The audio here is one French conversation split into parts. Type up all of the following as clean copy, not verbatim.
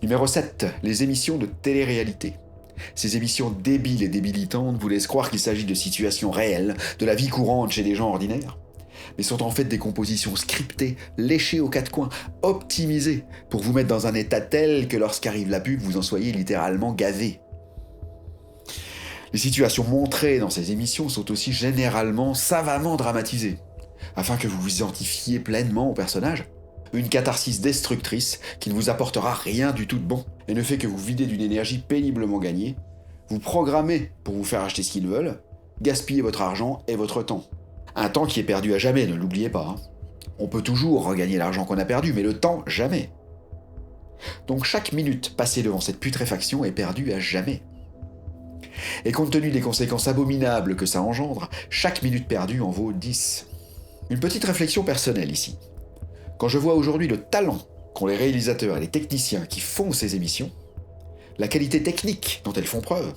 Numéro 7, les émissions de télé-réalité. Ces émissions débiles et débilitantes vous laissent croire qu'il s'agit de situations réelles, de la vie courante chez des gens ordinaires, mais sont en fait des compositions scriptées, léchées aux quatre coins, optimisées, pour vous mettre dans un état tel que lorsqu'arrive la pub, vous en soyez littéralement gavé. Les situations montrées dans ces émissions sont aussi généralement savamment dramatisées, afin que vous vous identifiez pleinement au personnage. Une catharsis destructrice qui ne vous apportera rien du tout de bon, et ne fait que vous vider d'une énergie péniblement gagnée, vous programmer pour vous faire acheter ce qu'ils veulent, gaspiller votre argent et votre temps. Un temps qui est perdu à jamais, ne l'oubliez pas. On peut toujours regagner l'argent qu'on a perdu, mais le temps, jamais. Donc chaque minute passée devant cette putréfaction est perdue à jamais. Et compte tenu des conséquences abominables que ça engendre, chaque minute perdue en vaut 10. Une petite réflexion personnelle ici. Quand je vois aujourd'hui le talent qu'ont les réalisateurs et les techniciens qui font ces émissions, la qualité technique dont elles font preuve.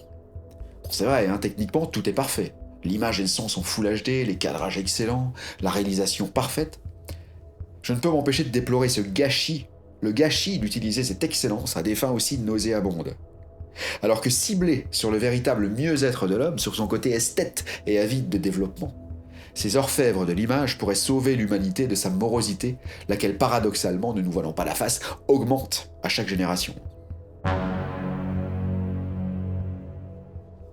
Bon, c'est vrai, techniquement, tout est parfait. L'image et le son sont Full HD, les cadrages excellents, la réalisation parfaite. Je ne peux m'empêcher de déplorer ce gâchis, le gâchis d'utiliser cette excellence à des fins aussi nauséabondes. Alors que ciblé sur le véritable mieux-être de l'homme, sur son côté esthète et avide de développement, ces orfèvres de l'image pourraient sauver l'humanité de sa morosité, laquelle paradoxalement, ne nous voilons pas la face, augmente à chaque génération.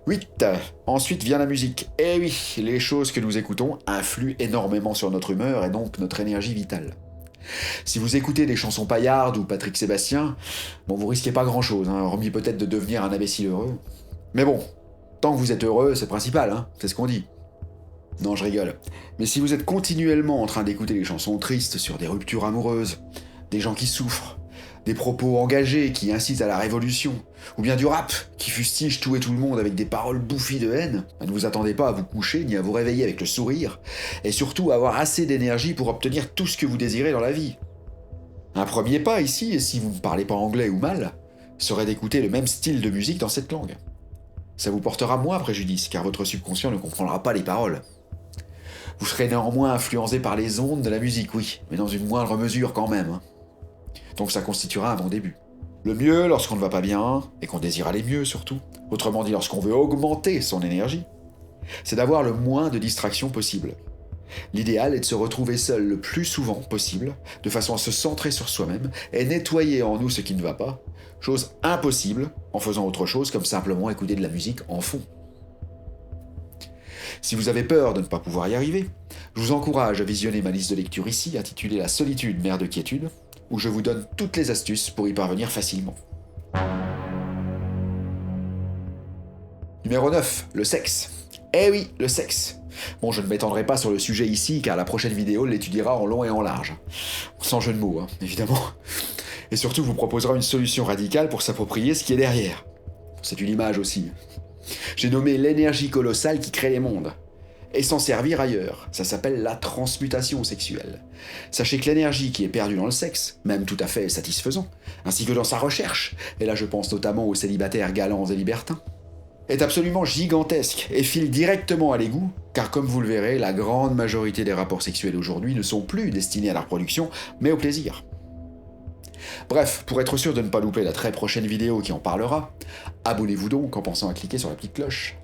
8. Ensuite vient la musique. Eh oui, les choses que nous écoutons influent énormément sur notre humeur et donc notre énergie vitale. Si vous écoutez des chansons paillardes ou Patrick Sébastien, bon, vous risquez pas grand-chose, hormis peut-être de devenir un imbécile heureux. Mais bon, tant que vous êtes heureux, c'est le principal, c'est ce qu'on dit. Non, je rigole. Mais si vous êtes continuellement en train d'écouter des chansons tristes sur des ruptures amoureuses, des gens qui souffrent, des propos engagés qui incitent à la révolution, ou bien du rap qui fustige tout et tout le monde avec des paroles bouffies de haine, ne vous attendez pas à vous coucher ni à vous réveiller avec le sourire, et surtout à avoir assez d'énergie pour obtenir tout ce que vous désirez dans la vie. Un premier pas ici, et si vous ne parlez pas anglais ou mal, serait d'écouter le même style de musique dans cette langue. Ça vous portera moins préjudice, car votre subconscient ne comprendra pas les paroles. Vous serez néanmoins influencé par les ondes de la musique, oui, mais dans une moindre mesure quand même. Donc ça constituera un bon début. Le mieux lorsqu'on ne va pas bien, et qu'on désire aller mieux surtout, autrement dit lorsqu'on veut augmenter son énergie, c'est d'avoir le moins de distractions possible. L'idéal est de se retrouver seul le plus souvent possible, de façon à se centrer sur soi-même et nettoyer en nous ce qui ne va pas, chose impossible en faisant autre chose comme simplement écouter de la musique en fond. Si vous avez peur de ne pas pouvoir y arriver, je vous encourage à visionner ma liste de lecture ici, intitulée La solitude, mère de quiétude, où je vous donne toutes les astuces pour y parvenir facilement. Numéro 9, le sexe. Eh oui, le sexe. Bon, je ne m'étendrai pas sur le sujet ici, car la prochaine vidéo l'étudiera en long et en large. Sans jeu de mots, évidemment. Et surtout vous proposera une solution radicale pour s'approprier ce qui est derrière. C'est une image aussi. J'ai nommé l'énergie colossale qui crée les mondes. Et s'en servir ailleurs, ça s'appelle la transmutation sexuelle. Sachez que l'énergie qui est perdue dans le sexe, même tout à fait satisfaisant, ainsi que dans sa recherche, et là je pense notamment aux célibataires galants et libertins, est absolument gigantesque et file directement à l'égout, car comme vous le verrez, la grande majorité des rapports sexuels aujourd'hui ne sont plus destinés à la reproduction, mais au plaisir. Bref, pour être sûr de ne pas louper la très prochaine vidéo qui en parlera, abonnez-vous donc en pensant à cliquer sur la petite cloche.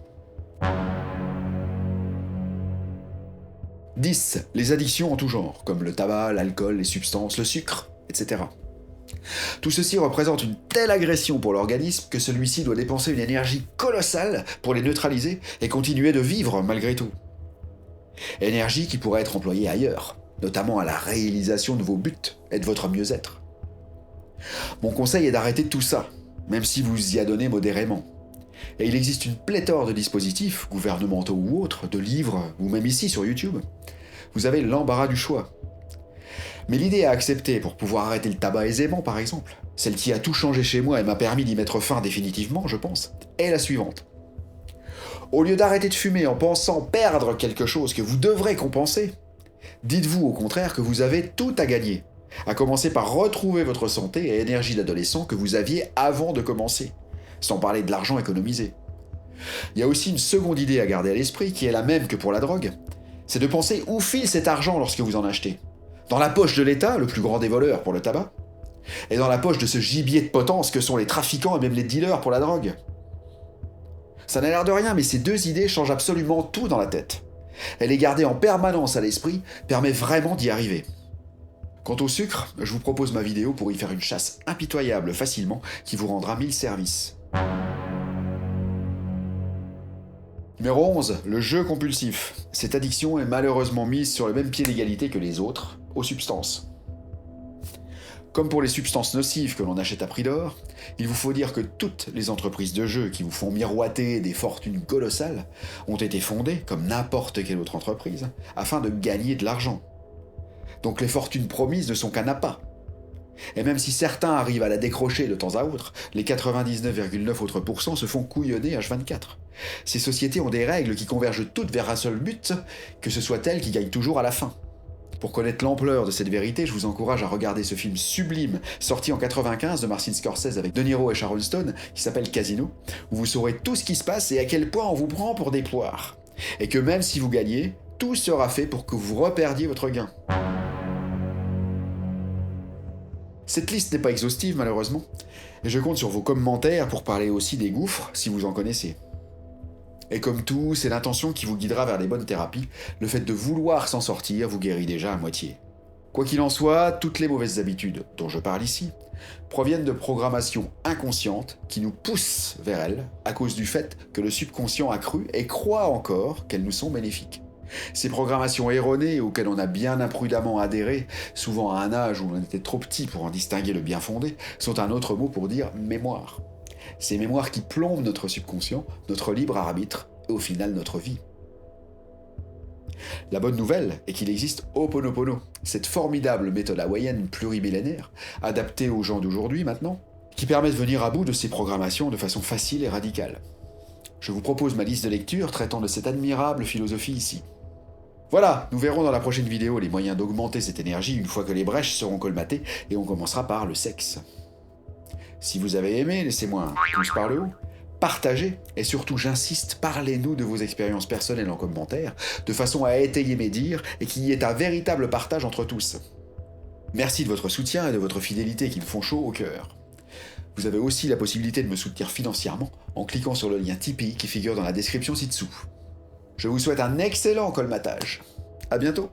10. Les addictions en tout genre, comme le tabac, l'alcool, les substances, le sucre, etc. Tout ceci représente une telle agression pour l'organisme que celui-ci doit dépenser une énergie colossale pour les neutraliser et continuer de vivre malgré tout. Énergie qui pourrait être employée ailleurs, notamment à la réalisation de vos buts et de votre mieux-être. Mon conseil est d'arrêter tout ça, même si vous y adonnez modérément. Et il existe une pléthore de dispositifs, gouvernementaux ou autres, de livres, ou même ici sur YouTube. Vous avez l'embarras du choix. Mais l'idée à accepter pour pouvoir arrêter le tabac aisément, par exemple, celle qui a tout changé chez moi et m'a permis d'y mettre fin définitivement, je pense, est la suivante. Au lieu d'arrêter de fumer en pensant perdre quelque chose que vous devrez compenser, dites-vous au contraire que vous avez tout à gagner, à commencer par retrouver votre santé et énergie d'adolescent que vous aviez avant de commencer, sans parler de l'argent économisé. Il y a aussi une seconde idée à garder à l'esprit, qui est la même que pour la drogue, c'est de penser où file cet argent lorsque vous en achetez. Dans la poche de l'État, le plus grand des voleurs pour le tabac, et dans la poche de ce gibier de potence que sont les trafiquants et même les dealers pour la drogue. Ça n'a l'air de rien, mais ces deux idées changent absolument tout dans la tête. Et les garder en permanence à l'esprit permet vraiment d'y arriver. Quant au sucre, je vous propose ma vidéo pour y faire une chasse impitoyable facilement qui vous rendra 1000 services. Numéro 11, le jeu compulsif. Cette addiction est malheureusement mise sur le même pied d'égalité que les autres, aux substances. Comme pour les substances nocives que l'on achète à prix d'or, il vous faut dire que toutes les entreprises de jeux qui vous font miroiter des fortunes colossales ont été fondées, comme n'importe quelle autre entreprise, afin de gagner de l'argent. Donc les fortunes promises ne sont qu'un appât. Et même si certains arrivent à la décrocher de temps à autre, les 99,9 autres % se font couillonner H24. Ces sociétés ont des règles qui convergent toutes vers un seul but, que ce soit elles qui gagnent toujours à la fin. Pour connaître l'ampleur de cette vérité, je vous encourage à regarder ce film sublime, sorti en 95 de Martin Scorsese avec De Niro et Sharon Stone, qui s'appelle Casino, où vous saurez tout ce qui se passe et à quel point on vous prend pour des poires. Et que même si vous gagnez, tout sera fait pour que vous reperdiez votre gain. Cette liste n'est pas exhaustive malheureusement, et je compte sur vos commentaires pour parler aussi des gouffres si vous en connaissez. Et comme tout, c'est l'intention qui vous guidera vers les bonnes thérapies, le fait de vouloir s'en sortir vous guérit déjà à moitié. Quoi qu'il en soit, toutes les mauvaises habitudes dont je parle ici proviennent de programmations inconscientes qui nous poussent vers elles à cause du fait que le subconscient a cru et croit encore qu'elles nous sont bénéfiques. Ces programmations erronées auxquelles on a bien imprudemment adhéré, souvent à un âge où l'on était trop petit pour en distinguer le bien fondé, sont un autre mot pour dire mémoire. Ces mémoires qui plombent notre subconscient, notre libre arbitre et au final notre vie. La bonne nouvelle est qu'il existe Ho'oponopono, cette formidable méthode hawaïenne plurimillénaire, adaptée aux gens d'aujourd'hui maintenant, qui permet de venir à bout de ces programmations de façon facile et radicale. Je vous propose ma liste de lecture traitant de cette admirable philosophie ici. Voilà, nous verrons dans la prochaine vidéo les moyens d'augmenter cette énergie une fois que les brèches seront colmatées et on commencera par le sexe. Si vous avez aimé, laissez-moi un pouce par le haut, partagez et surtout j'insiste, parlez-nous de vos expériences personnelles en commentaire de façon à étayer mes dires et qu'il y ait un véritable partage entre tous. Merci de votre soutien et de votre fidélité qui me font chaud au cœur. Vous avez aussi la possibilité de me soutenir financièrement en cliquant sur le lien Tipeee qui figure dans la description ci-dessous. Je vous souhaite un excellent colmatage. À bientôt.